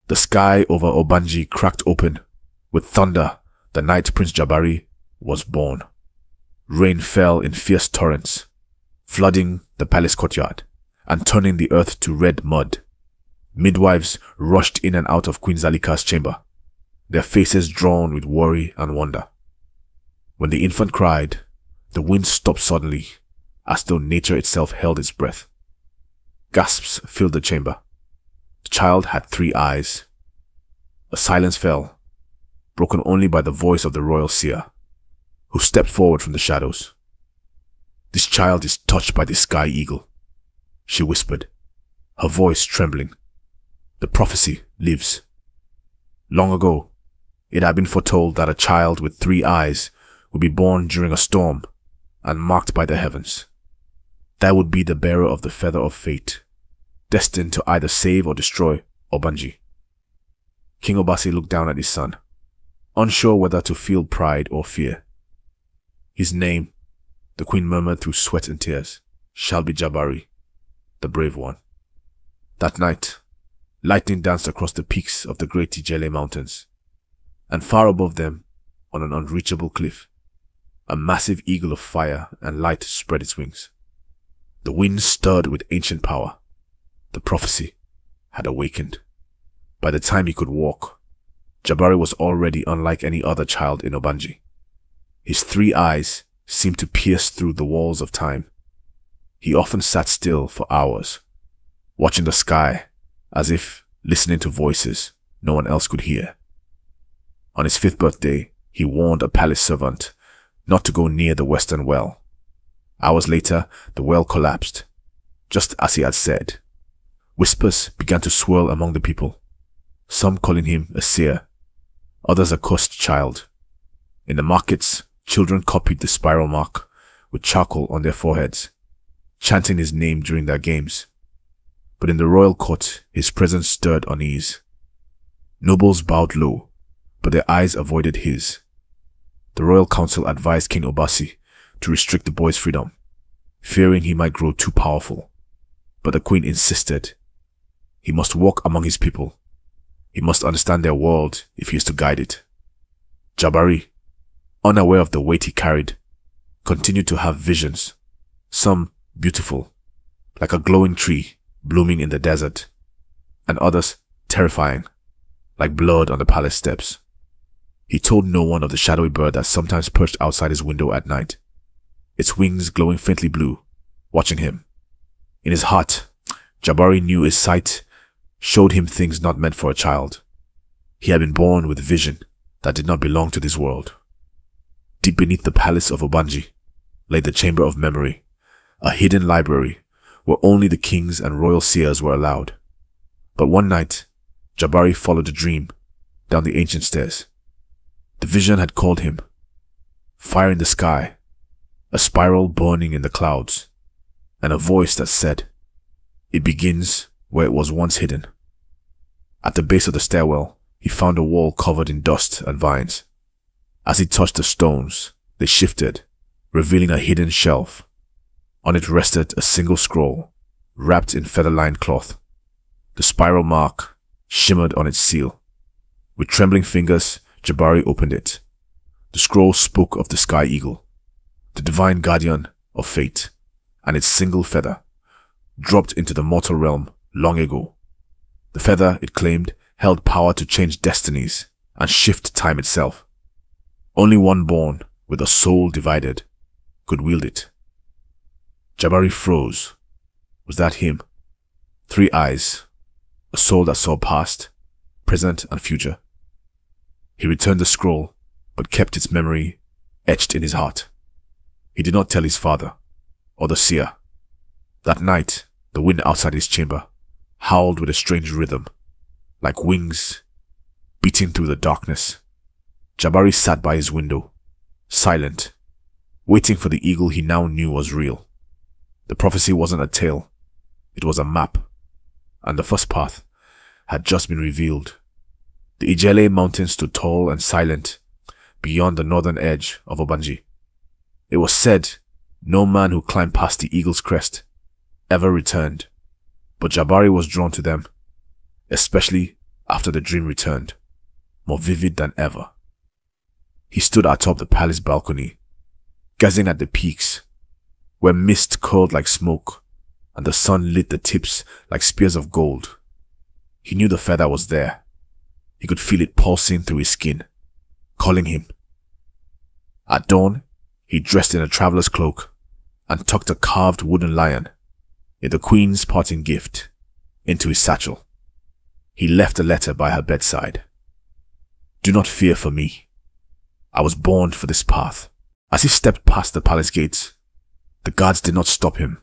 The sky over Obanji cracked open. With thunder, the night Prince Jabari was born. Rain fell in fierce torrents, flooding the palace courtyard and turning the earth to red mud. Midwives rushed in and out of Queen Zalika's chamber, their faces drawn with worry and wonder. When the infant cried, the wind stopped suddenly, as though nature itself held its breath. Gasps filled the chamber. The child had 3 eyes. A silence fell, broken only by the voice of the royal seer, who stepped forward from the shadows. "This child is touched by the sky eagle," she whispered, her voice trembling. "The prophecy lives. Long ago, it had been foretold that a child with 3 eyes would be born during a storm and marked by the heavens. That would be the bearer of the feather of fate, destined to either save or destroy Obanji." King Obasi looked down at his son, unsure whether to feel pride or fear. "His name," the queen murmured through sweat and tears, "shall be Jabari, the brave one." That night, lightning danced across the peaks of the great Ijele mountains, and far above them, on an unreachable cliff, a massive eagle of fire and light spread its wings. The wind stirred with ancient power. The prophecy had awakened. By the time he could walk, Jabari was already unlike any other child in Obanji. His 3 eyes seemed to pierce through the walls of time. He often sat still for hours, watching the sky as if listening to voices no one else could hear. On his 5th birthday, he warned a palace servant not to go near the western well. Hours later, the well collapsed, just as he had said. Whispers began to swirl among the people, some calling him a seer, others a cursed child. In the markets, children copied the spiral mark with charcoal on their foreheads, chanting his name during their games. But in the royal court, his presence stirred unease. Nobles bowed low, but their eyes avoided his. The royal council advised King Obasi to restrict the boy's freedom, fearing he might grow too powerful. But the queen insisted. He must walk among his people. He must understand their world if he is to guide it. Jabari, unaware of the weight he carried, continued to have visions, some beautiful, like a glowing tree blooming in the desert, and others terrifying, like blood on the palace steps. He told no one of the shadowy bird that sometimes perched outside his window at night, its wings glowing faintly blue, watching him. In his heart, Jabari knew his sight showed him things not meant for a child. He had been born with vision that did not belong to this world. Deep beneath the palace of Obanji lay the chamber of memory, a hidden library where only the kings and royal seers were allowed. But one night, Jabari followed a dream down the ancient stairs. The vision had called him. Fire in the sky, a spiral burning in the clouds, and a voice that said, "It begins where it was once hidden." At the base of the stairwell, he found a wall covered in dust and vines. As he touched the stones, they shifted, revealing a hidden shelf. On it rested a single scroll, wrapped in feather-lined cloth. The spiral mark shimmered on its seal. With trembling fingers, Jabari opened it. The scroll spoke of the sky eagle, the divine guardian of fate, and its single feather, dropped into the mortal realm long ago. The feather, it claimed, held power to change destinies and shift time itself. Only one born with a soul divided could wield it. Jabari froze. Was that him? 3 eyes, a soul that saw past, present, and future. He returned the scroll, but kept its memory etched in his heart. He did not tell his father, or the seer. That night, the wind outside his chamber howled with a strange rhythm, like wings beating through the darkness. Jabari sat by his window, silent, waiting for the eagle he now knew was real. The prophecy wasn't a tale, it was a map, and the first path had just been revealed. The Ijele mountain stood tall and silent beyond the northern edge of Obanji. It was said no man who climbed past the eagle's crest ever returned, but Jabari was drawn to them, especially after the dream returned, more vivid than ever. He stood atop the palace balcony, gazing at the peaks, where mist curled like smoke and the sun lit the tips like spears of gold. He knew the feather was there. He could feel it pulsing through his skin, calling him. At dawn, he dressed in a traveler's cloak and tucked a carved wooden lion, the queen's parting gift, into his satchel. He left a letter by her bedside. Do not fear for me. I was born for this path. As he stepped past the palace gates, the guards did not stop him.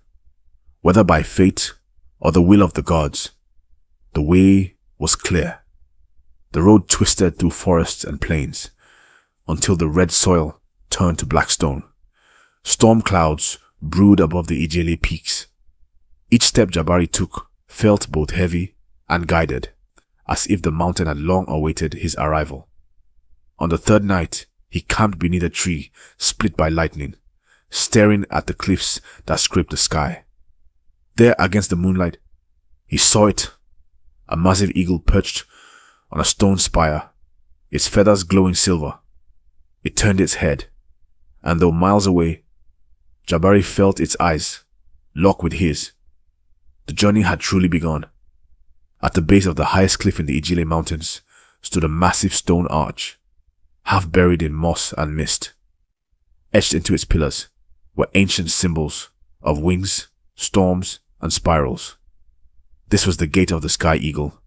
Whether by fate or the will of the gods, the way was clear. The road twisted through forests and plains until the red soil turned to black stone. Storm clouds brewed above the Ijele peaks. Each step Jabari took felt both heavy and guided, as if the mountain had long awaited his arrival. On the third night, he camped beneath a tree split by lightning, staring at the cliffs that scraped the sky. There against the moonlight, he saw it, a massive eagle perched on a stone spire, its feathers glowing silver. It turned its head, and though miles away, Jabari felt its eyes lock with his. The journey had truly begun. At the base of the highest cliff in the Ijele Mountains stood a massive stone arch, half buried in moss and mist. Etched into its pillars were ancient symbols of wings, storms, and spirals. This was the gate of the sky eagle,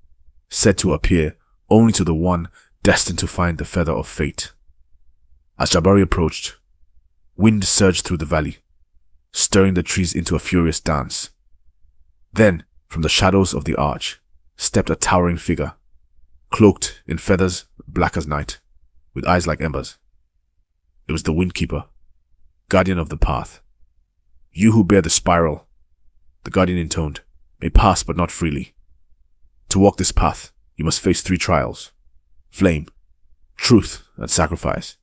said to appear only to the one destined to find the feather of fate. As Jabari approached, wind surged through the valley, stirring the trees into a furious dance. Then, from the shadows of the arch, stepped a towering figure, cloaked in feathers black as night, with eyes like embers. It was the Windkeeper, guardian of the path. You who bear the spiral, the guardian intoned, may pass but not freely. To walk this path, you must face 3 trials: flame, truth, and sacrifice.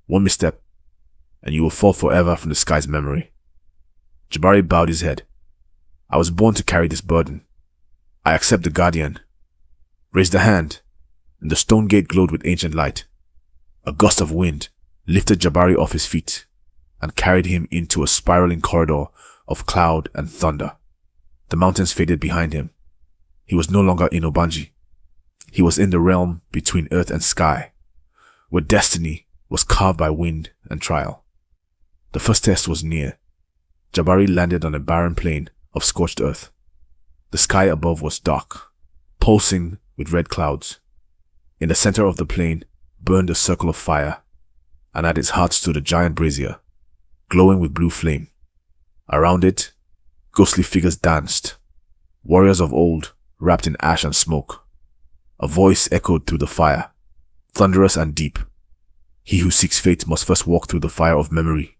One misstep, and you will fall forever from the sky's memory. Jabari bowed his head. I was born to carry this burden. I accept the guardian. Raised a hand, and the stone gate glowed with ancient light. A gust of wind lifted Jabari off his feet and carried him into a spiraling corridor of cloud and thunder. The mountains faded behind him. He was no longer in Obanji. He was in the realm between earth and sky, where destiny was carved by wind and trial. The first test was near. Jabari landed on a barren plain of scorched earth. The sky above was dark, pulsing with red clouds. In the center of the plain burned a circle of fire, and at its heart stood a giant brazier, glowing with blue flame. Around it, ghostly figures danced, warriors of old wrapped in ash and smoke. A voice echoed through the fire, thunderous and deep. He who seeks fate must first walk through the fire of memory.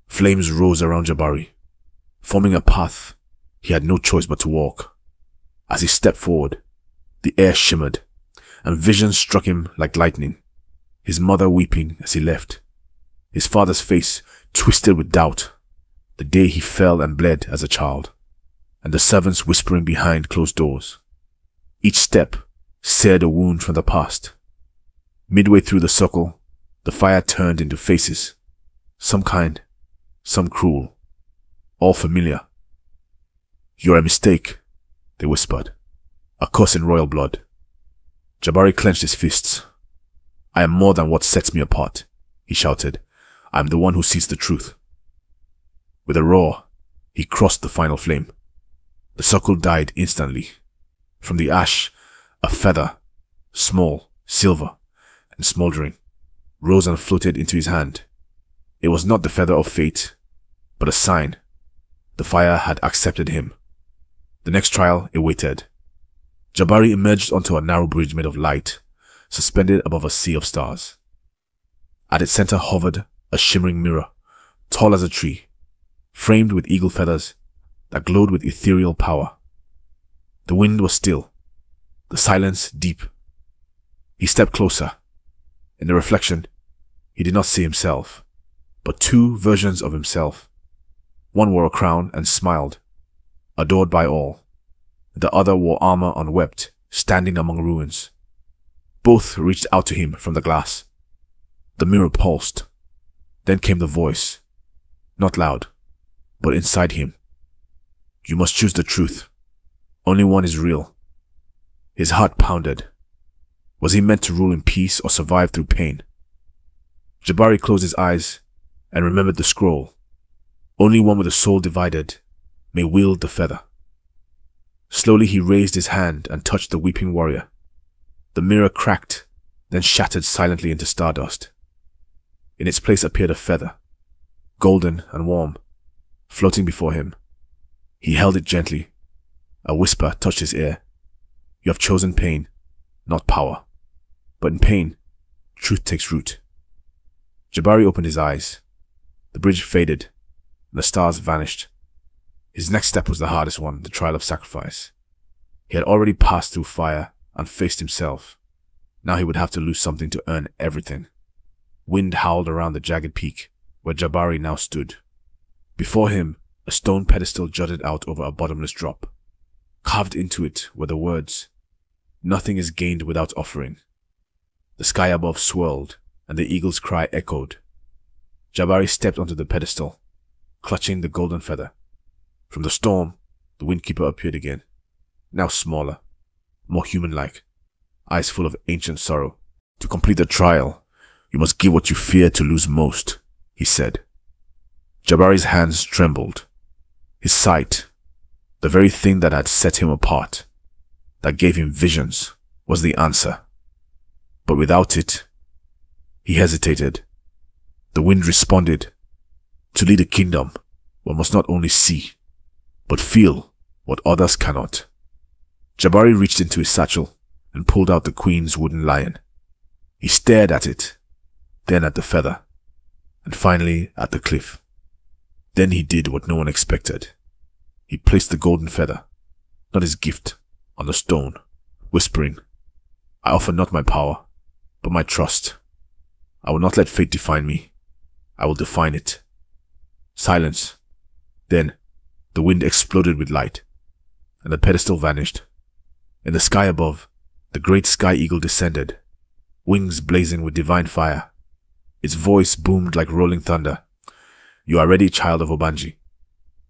Flames rose around Jabari, forming a path he had no choice but to walk. As he stepped forward, the air shimmered, and visions struck him like lightning. His mother weeping as he left, his father's face twisted with doubt, the day he fell and bled as a child, and the servants whispering behind closed doors. Each step seared a wound from the past. Midway through the circle, the fire turned into faces, some kind, some cruel, all familiar. You're a mistake, they whispered, a curse in royal blood. Jabari clenched his fists. I am more than what sets me apart, he shouted. I am the one who sees the truth. With a roar, he crossed the final flame. The circle died instantly. From the ash, a feather, small, silver, and smoldering, rose and floated into his hand. It was not the feather of fate, but a sign. The fire had accepted him. The next trial awaited. Jabari emerged onto a narrow bridge made of light, suspended above a sea of stars. At its center hovered a shimmering mirror, tall as a tree, framed with eagle feathers that glowed with ethereal power. The wind was still, the silence deep. He stepped closer. In the reflection, he did not see himself, but 2 versions of himself. One wore a crown and smiled, adored by all. The other wore armor unwept, standing among ruins. Both reached out to him from the glass. The mirror pulsed. Then came the voice. Not loud, but inside him. You must choose the truth. Only one is real. His heart pounded. Was he meant to rule in peace or survive through pain? Jabari closed his eyes and remembered the scroll. Only one with a soul divided may wield the feather. Slowly he raised his hand and touched the weeping warrior. The mirror cracked, then shattered silently into stardust. In its place appeared a feather, golden and warm, floating before him. He held it gently. A whisper touched his ear. You have chosen pain, not power. But in pain, truth takes root. Jabari opened his eyes. The bridge faded, and the stars vanished. His next step was the hardest one, the trial of sacrifice. He had already passed through fire and faced himself. Now he would have to lose something to earn everything. Wind howled around the jagged peak, where Jabari now stood. Before him, a stone pedestal jutted out over a bottomless drop. Carved into it were the words, "Nothing is gained without offering." The sky above swirled, and the eagle's cry echoed. Jabari stepped onto the pedestal, clutching the golden feather. From the storm, the windkeeper appeared again, now smaller, more human-like, eyes full of ancient sorrow. To complete the trial, you must give what you fear to lose most, he said. Jabari's hands trembled. His sight, the very thing that had set him apart, that gave him visions, was the answer. But without it, he hesitated. The wind responded. To lead a kingdom, one must not only see, but feel what others cannot. Jabari reached into his satchel and pulled out the queen's wooden lion. He stared at it, then at the feather, and finally at the cliff. Then he did what no one expected. He placed the golden feather, not his gift, on the stone, whispering, I offer not my power, but my trust. I will not let fate define me. I will define it. Silence. Then, the wind exploded with light, and the pedestal vanished. In the sky above, the great sky eagle descended, wings blazing with divine fire. Its voice boomed like rolling thunder. You are ready, child of Obanji.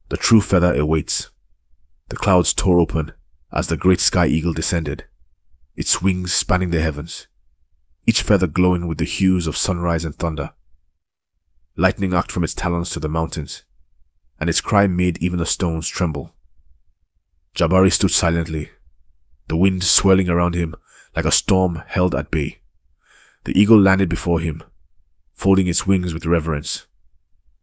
The true feather awaits. The clouds tore open as the great sky eagle descended, its wings spanning the heavens, each feather glowing with the hues of sunrise and thunder. Lightning arced from its talons to the mountains, and its cry made even the stones tremble. Jabari stood silently, the wind swirling around him like a storm held at bay. The eagle landed before him, folding its wings with reverence.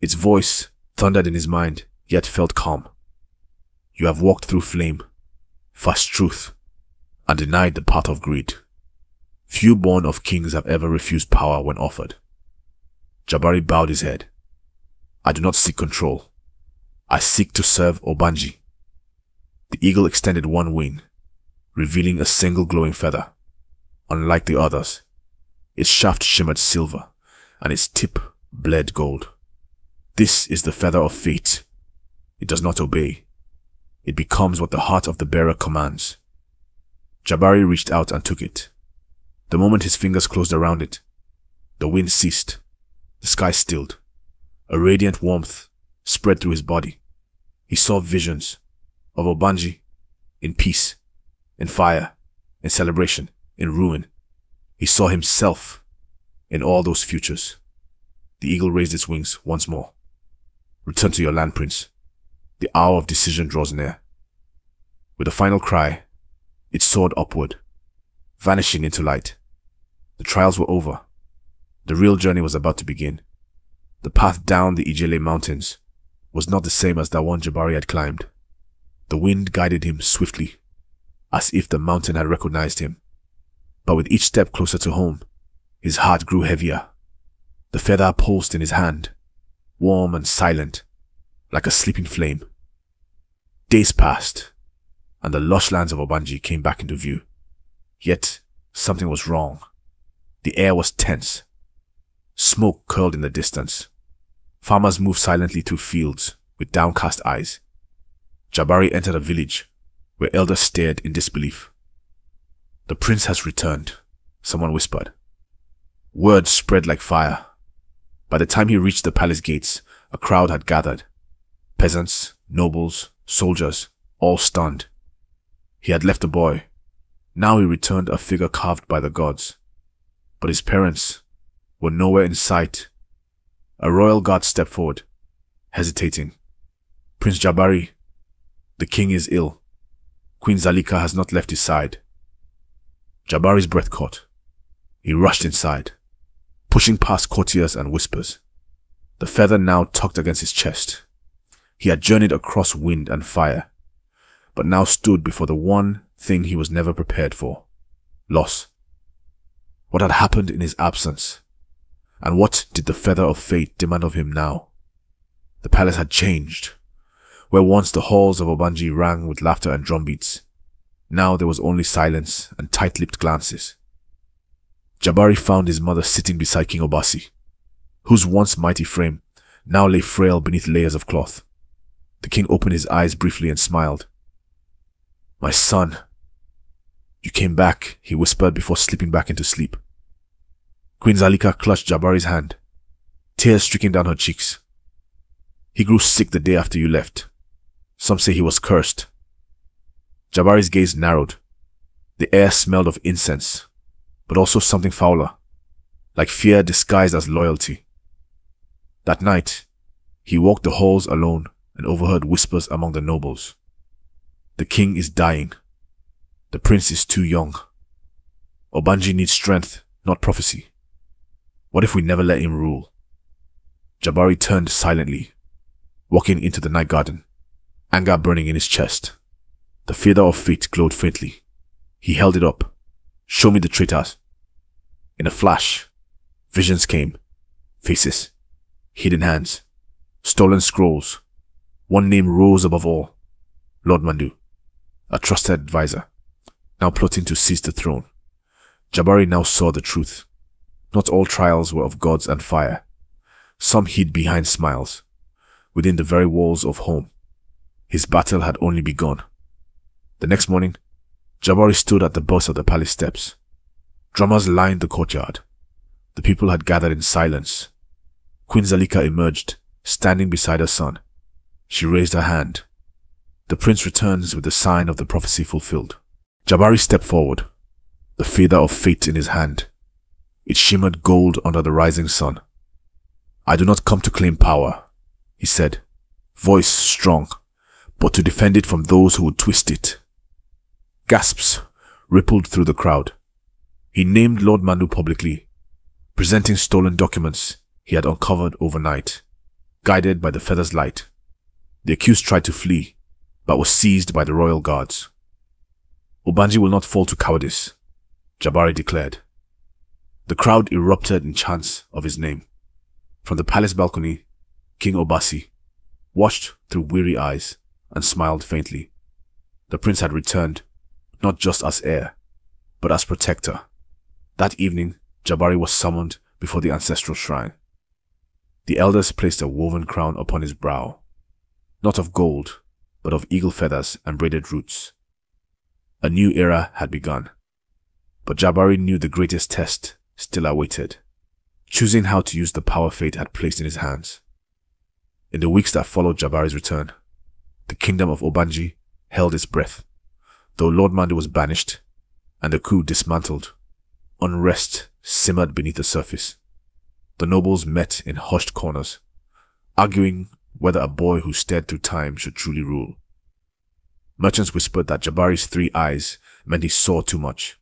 Its voice thundered in his mind, yet felt calm. You have walked through flame, faced truth, and denied the path of greed. Few born of kings have ever refused power when offered. Jabari bowed his head. I do not seek control. I seek to serve Obanji. The eagle extended one wing, revealing a single glowing feather. Unlike the others, its shaft shimmered silver, and its tip bled gold. This is the feather of fate. It does not obey. It becomes what the heart of the bearer commands. Jabari reached out and took it. The moment his fingers closed around it, the wind ceased. The sky stilled. A radiant warmth spread through his body. He saw visions of Obanji in peace, in fire, in celebration, in ruin. He saw himself in all those futures. The eagle raised its wings once more. Return to your land, Prince. The hour of decision draws near. With a final cry, it soared upward, vanishing into light. The trials were over. The real journey was about to begin. The path down the Ijele mountains was not the same as the one Jabari had climbed. The wind guided him swiftly, as if the mountain had recognized him. But with each step closer to home, his heart grew heavier. The feather pulsed in his hand, warm and silent, like a sleeping flame. Days passed, and the lush lands of Obanji came back into view. Yet, something was wrong. The air was tense. Smoke curled in the distance. Farmers moved silently through fields with downcast eyes. Jabari entered a village where elders stared in disbelief. The prince has returned, someone whispered. Word spread like fire. By the time he reached the palace gates, a crowd had gathered. Peasants, nobles, soldiers, all stunned. He had left a boy. Now he returned a figure carved by the gods. But his parents were nowhere in sight. A royal guard stepped forward, hesitating. Prince Jabari, the king is ill. Queen Zalika has not left his side. Jabari's breath caught. He rushed inside, pushing past courtiers and whispers. The feather now tugged against his chest. He had journeyed across wind and fire, but now stood before the one thing he was never prepared for: loss. What had happened in his absence? And what did the feather of fate demand of him now? The palace had changed. Where once the halls of Obanji rang with laughter and drumbeats, now there was only silence and tight-lipped glances. Jabari found his mother sitting beside King Obasi, whose once mighty frame now lay frail beneath layers of cloth. The king opened his eyes briefly and smiled. "My son, you came back," he whispered before slipping back into sleep. Queen Zalika clutched Jabari's hand, tears streaking down her cheeks. "He grew sick the day after you left. Some say he was cursed." Jabari's gaze narrowed. The air smelled of incense, but also something fouler, like fear disguised as loyalty. That night, he walked the halls alone and overheard whispers among the nobles. The king is dying. The prince is too young. Obanji needs strength, not prophecy. What if we never let him rule? Jabari turned silently, walking into the night garden, anger burning in his chest. The feather of fate glowed faintly. He held it up. "Show me the traitors." In a flash, visions came. Faces, hidden hands, stolen scrolls. One name rose above all: Lord Mandu, a trusted advisor, now plotting to seize the throne. Jabari now saw the truth. Not all trials were of gods and fire. Some hid behind smiles, within the very walls of home. His battle had only begun. The next morning, Jabari stood at the bus of the palace steps. Drummers lined the courtyard. The people had gathered in silence. Queen Zalika emerged, standing beside her son. She raised her hand. The prince returns with the sign of the prophecy fulfilled. Jabari stepped forward, the feather of fate in his hand. It shimmered gold under the rising sun. "I do not come to claim power," he said, voice strong, "but to defend it from those who would twist it." Gasps rippled through the crowd. He named Lord Mandu publicly, presenting stolen documents he had uncovered overnight, guided by the feather's light. The accused tried to flee, but was seized by the royal guards. "Obanji will not fall to cowardice," Jabari declared. The crowd erupted in chants of his name. From the palace balcony, King Obasi watched through weary eyes and smiled faintly. The prince had returned, not just as heir, but as protector. That evening, Jabari was summoned before the ancestral shrine. The elders placed a woven crown upon his brow, not of gold, but of eagle feathers and braided roots. A new era had begun, but Jabari knew the greatest test still awaited, choosing how to use the power fate had placed in his hands. In the weeks that followed Jabari's return, the kingdom of Obanji held its breath. Though Lord Mandu was banished and the coup dismantled, unrest simmered beneath the surface. The nobles met in hushed corners, arguing whether a boy who stared through time should truly rule. Merchants whispered that Jabari's 3 eyes meant he saw too much,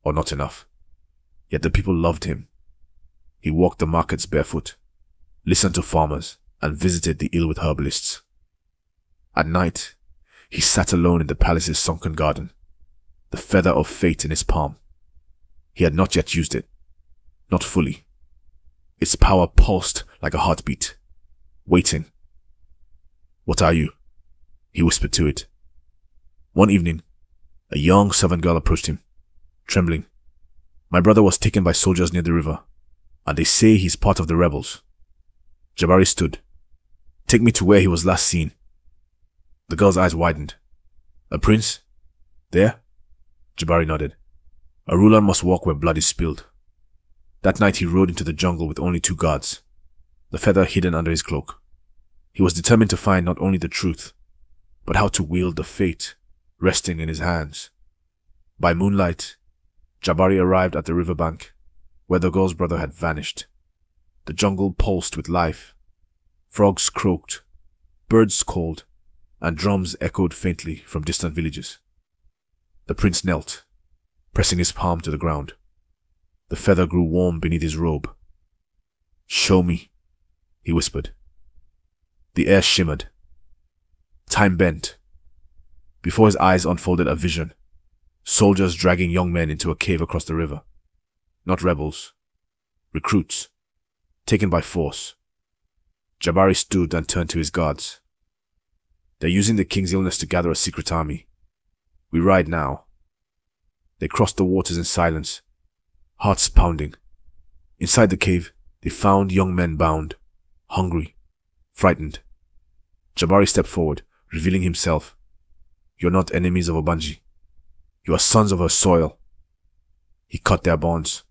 or not enough. Yet the people loved him. He walked the markets barefoot, listened to farmers, and visited the ill with herbalists. At night, he sat alone in the palace's sunken garden, the feather of fate in his palm. He had not yet used it, not fully. Its power pulsed like a heartbeat, waiting. "What are you?" he whispered to it. One evening, a young servant girl approached him, trembling. "My brother was taken by soldiers near the river, and they say he's part of the rebels." Jabari stood. "Take me to where he was last seen." The girl's eyes widened. "A prince? There?" Jabari nodded. A ruler must walk where blood is spilled. That night he rode into the jungle with only 2 guards, the feather hidden under his cloak. He was determined to find not only the truth, but how to wield the fate resting in his hands. By moonlight, Jabari arrived at the riverbank, where the girl's brother had vanished. The jungle pulsed with life. Frogs croaked, birds called, and drums echoed faintly from distant villages. The prince knelt, pressing his palm to the ground. The feather grew warm beneath his robe. "Show me," he whispered. The air shimmered. Time bent. Before his eyes unfolded a vision. Soldiers dragging young men into a cave across the river. Not rebels. Recruits. Taken by force. Jabari stood and turned to his guards. "They're using the king's illness to gather a secret army. We ride now." They crossed the waters in silence, hearts pounding. Inside the cave, they found young men bound, hungry, frightened. Jabari stepped forward, revealing himself. "You're not enemies of Obanji. You are sons of her soil." He cut their bonds.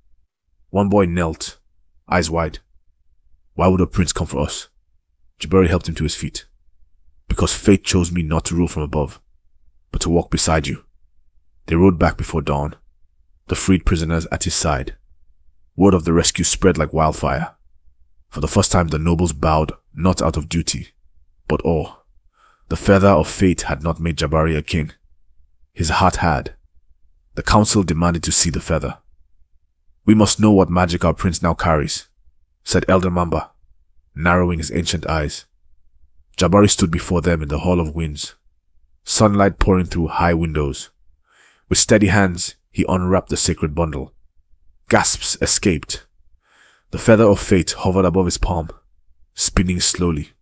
One boy knelt, eyes wide. "Why would a prince come for us?" Jabari helped him to his feet. "Because fate chose me not to rule from above, but to walk beside you." They rode back before dawn, the freed prisoners at his side. Word of the rescue spread like wildfire. For the first time the nobles bowed not out of duty, but awe. The feather of fate had not made Jabari a king. His heart had. The council demanded to see the feather. "We must know what magic our prince now carries," said Elder Mamba, narrowing his ancient eyes. Jabari stood before them in the Hall of Winds, sunlight pouring through high windows. With steady hands, he unwrapped the sacred bundle. Gasps escaped. The feather of fate hovered above his palm, spinning slowly.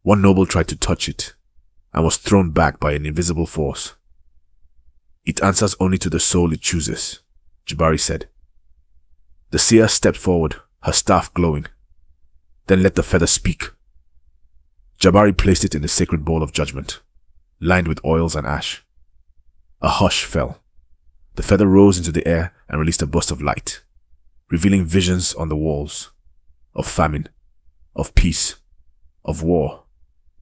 One noble tried to touch it, and was thrown back by an invisible force. "It answers only to the soul it chooses," Jabari said. The seer stepped forward, her staff glowing. "Then let the feather speak." Jabari placed it in the sacred bowl of judgment, lined with oils and ash. A hush fell. The feather rose into the air and released a burst of light, revealing visions on the walls, of famine, of peace, of war,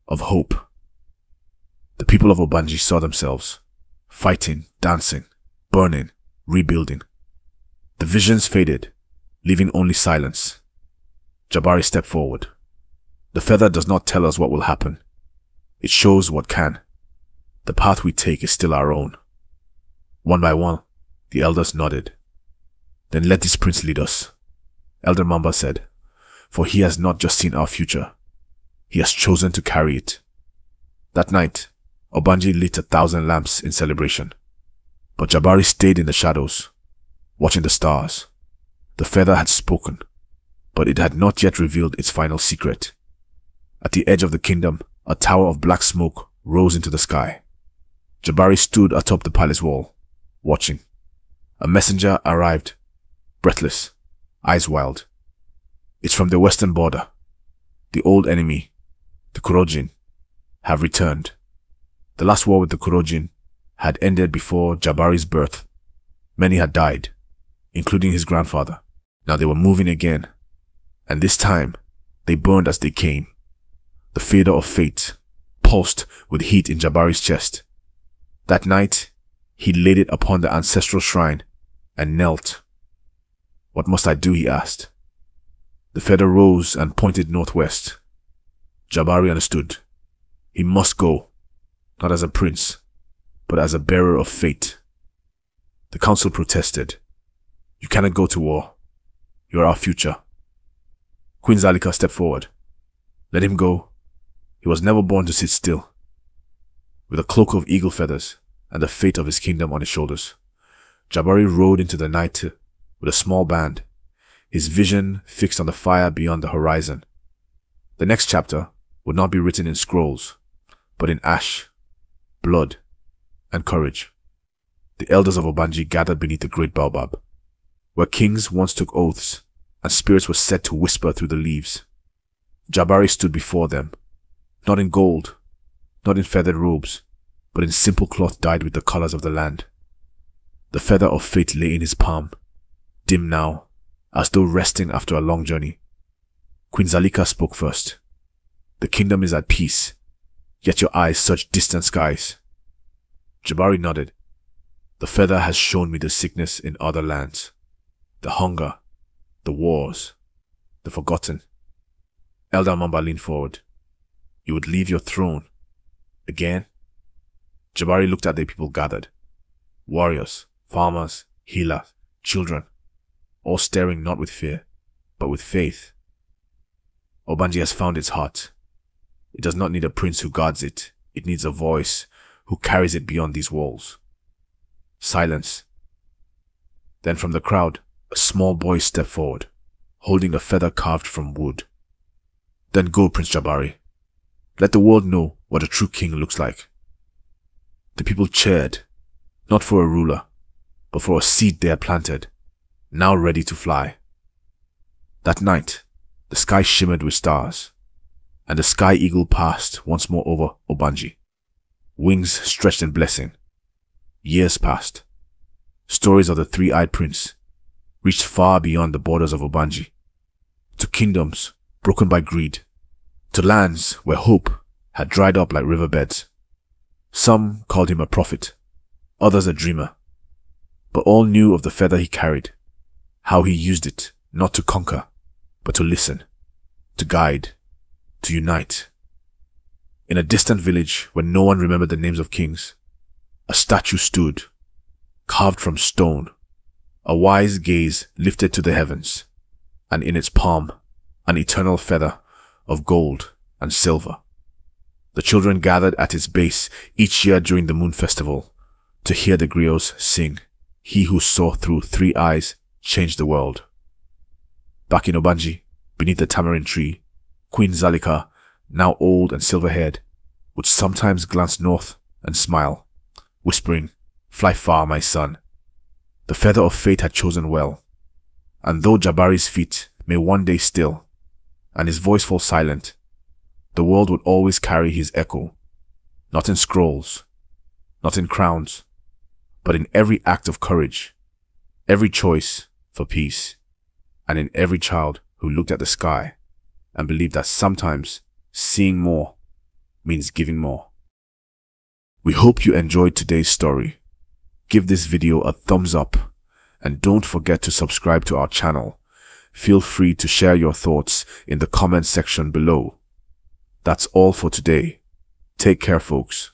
of hope. The people of Obanji saw themselves, fighting, dancing, burning, rebuilding. The visions faded, leaving only silence. Jabari stepped forward. "The feather does not tell us what will happen. It shows what can. The path we take is still our own." One by one, the elders nodded. "Then let this prince lead us," Elder Mamba said, "for he has not just seen our future. He has chosen to carry it." That night, Obanji lit 1,000 lamps in celebration. But Jabari stayed in the shadows, watching the stars. The feather had spoken, but it had not yet revealed its final secret. At the edge of the kingdom, a tower of black smoke rose into the sky. Jabari stood atop the palace wall, watching. A messenger arrived, breathless, eyes wild. "It's from the western border. The old enemy, the Kurojin, have returned. The last war with the Kurojin had ended before Jabari's birth. Many had died, including his grandfather. Now they were moving again, and this time they burned as they came. The feather of fate pulsed with heat in Jabari's chest. That night, he laid it upon the ancestral shrine and knelt. "What must I do?" he asked. The feather rose and pointed northwest. Jabari understood. He must go, not as a prince, but as a bearer of fate. The council protested. "You cannot go to war. You are our future." Queen Zalika stepped forward. "Let him go. He was never born to sit still." With a cloak of eagle feathers and the fate of his kingdom on his shoulders, Jabari rode into the night with a small band, his vision fixed on the fire beyond the horizon. The next chapter would not be written in scrolls, but in ash, blood, and courage. The elders of Obanji gathered beneath the great baobab, where kings once took oaths and spirits were said to whisper through the leaves. Jabari stood before them, not in gold, not in feathered robes, but in simple cloth dyed with the colors of the land. The feather of fate lay in his palm, dim now, as though resting after a long journey. Queen Zalika spoke first. The kingdom is at peace, yet your eyes search distant skies. Jabari nodded. The feather has shown me the sickness in other lands, the hunger, the wars, the forgotten. Elder Mamba leaned forward. You would leave your throne again? Jabari looked at the people gathered. Warriors, farmers, healers, children, all staring not with fear, but with faith. Obanji has found its heart. It does not need a prince who guards it. It needs a voice who carries it beyond these walls. Silence. Then from the crowd, a small boy stepped forward, holding a feather carved from wood. Then go, Prince Jabari. Let the world know what a true king looks like. The people cheered, not for a ruler, but for a seed they had planted, now ready to fly. That night, the sky shimmered with stars, and the sky eagle passed once more over Obanji. Wings stretched in blessing. Years passed. Stories of the three-eyed prince reached far beyond the borders of Obanji, to kingdoms broken by greed, to lands where hope had dried up like riverbeds. Some called him a prophet, others a dreamer, but all knew of the feather he carried, how he used it not to conquer, but to listen, to guide, to unite. In a distant village where no one remembered the names of kings, a statue stood, carved from stone, a wise gaze lifted to the heavens, and in its palm, an eternal feather of gold and silver. The children gathered at its base each year during the moon festival to hear the griots sing, "He who saw through 3 eyes changed the world." Back in Obanji, beneath the tamarind tree, Queen Zalika, now old and silver-haired, would sometimes glance north and smile, whispering, "Fly far, my son." The feather of fate had chosen well, and though Jabari's feet may one day still, and his voice fall silent, the world would always carry his echo, not in scrolls, not in crowns, but in every act of courage, every choice for peace, and in every child who looked at the sky and believed that sometimes seeing more means giving more. We hope you enjoyed today's story. Give this video a thumbs up and don't forget to subscribe to our channel. Feel free to share your thoughts in the comment section below. That's all for today. Take care, folks.